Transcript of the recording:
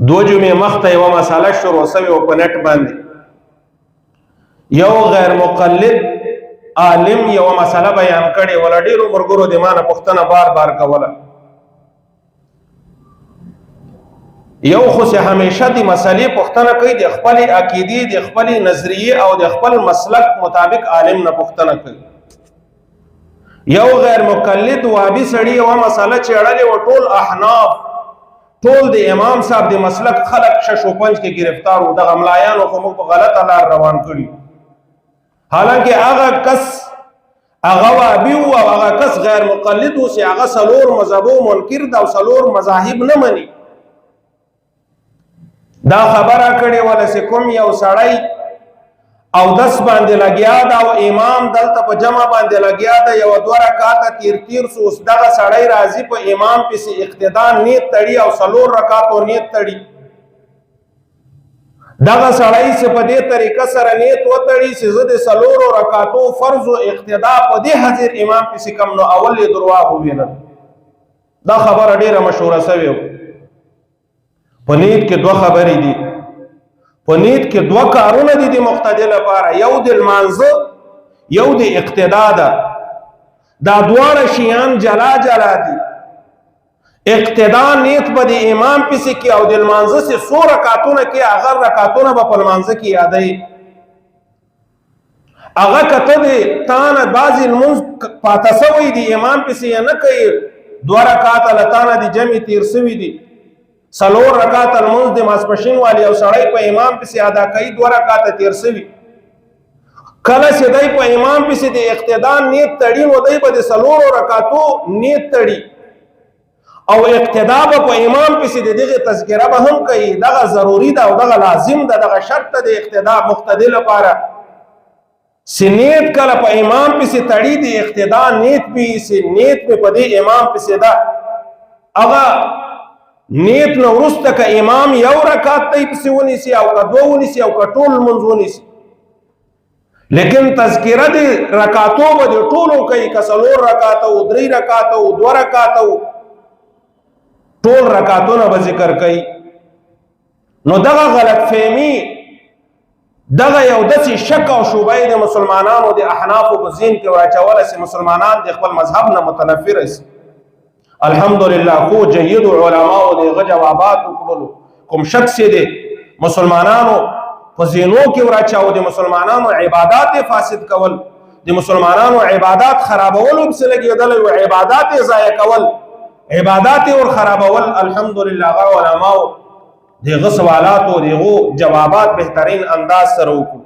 دو جمعې مخته یوه مساله شروع سوې وه په نټ باندې. یو غیر مقلد عالم یوه مساله بیان کړې وله، ډېرو ملګرو د ما نه پوښتنه بار بار کوله. یو خو چې همیشه د مسلې پوښتنه کوي، د خپلې عقیدې، د خپلې نظریې او د خپل مسلک مطابق عالم نه پوښتنه کوي. یو غیر مقلد وهابي سړي یوه مسله چېړلې وه، ټول احناف، ټول د امام صاحب د مسلک خلک شش و پنج کې گرفتار وو. دغه ملایانو خو موږ په غلطه لار روان کړي. حالانکه هغه کس هغه وهابي و او هغه کس غیر مقلد و چې هغه څلور مذهبو منکر ده او څلور مذاهب نه مني. دا خبره کړې وله چې کوم یو سړی اودس باندې لګیا ده او امام دلته په جمع باندې لګیا ده، یو دوه رکعاته تیر سو، اوس دغه سړی راځي په امام پسې اقتدا نیت تړي او څلور رکعاتو نیت تړي. دغه سړی چې په دې طریقه سره نیت وتړي چې زه د څلورو رکعاتو فرض و اقتدا په دې حاضر امام پسې کم، نو اول یې درواغ وویل. دا خبره ډیره مشهوره سوې وه. په نیت کې دوه خبرې دي، په نیت کې دوه کارونه دي د مقتدی لپاره، یو د لمانځه یو د اقتدا ده. دا دواړه شیان جلا جلا دي. اقتدا نیت به د امام پسې کې او د لمانځه سے څو رکعتونه کې، هغه رکعتونه به په لمانځه کې یادوي. هغه که ته د تا نه بعضې لمونځ پاته سوی د امام پسې یې نه کوي، دوه رکعته له تا نه د جمع تیر سوي دي، څلور رکعته لمونځ د ماسپښین والی او سړی په امام پسې ادا کوي، دوه رکعته تیر سوي. کله چې دی په امام پسې د اقتدا نیت تړي، نو دی به د څلورو رکعتو نیت تړي او اقتدا به په امام پسې د دغې تذکره به هم کوي. دغه ضروري ده او دغه لازم ده، دغه شرط ده د اقتدا مقتدی لپاره چې نیت کله په امام پسې تړي، د اقتدا نیت به چې نیت مې په دې امام پسې ده. هغه نیت نه وروسته که امام یو رکعت دی پسې ونیسي او که دوه ونیسي او که ټول لمونځ ونیسي، لیکن تذکره د رکعتو به د ټولو کوي، که څلور رکعته و، درې رکعته و، دوه رکعته و، ټول رکعتونه به ذکر کوي. نو دغه غلط فهمي، دغه یو داسې شک او شبهې د مسلمانانو د احنافو په ذهن کې واچوله چې مسلمانان د خپل مذهب نه متنفره شي. الحمدلله خو جید علماء دغه جوابات وکړلو. کوم شک چې د مسلمانانو په ذهنو کې وراچاو، د مسلمانانو عبادات فاسد کول، د مسلمانانو عبادات خرابولو پسې لګېدلی و، عبادات ضایع کول، عبادات ور خرابول. الحمدلله هغه علماو دغه سوالاتو دغه جوابات بهترین انداز سره وکړو.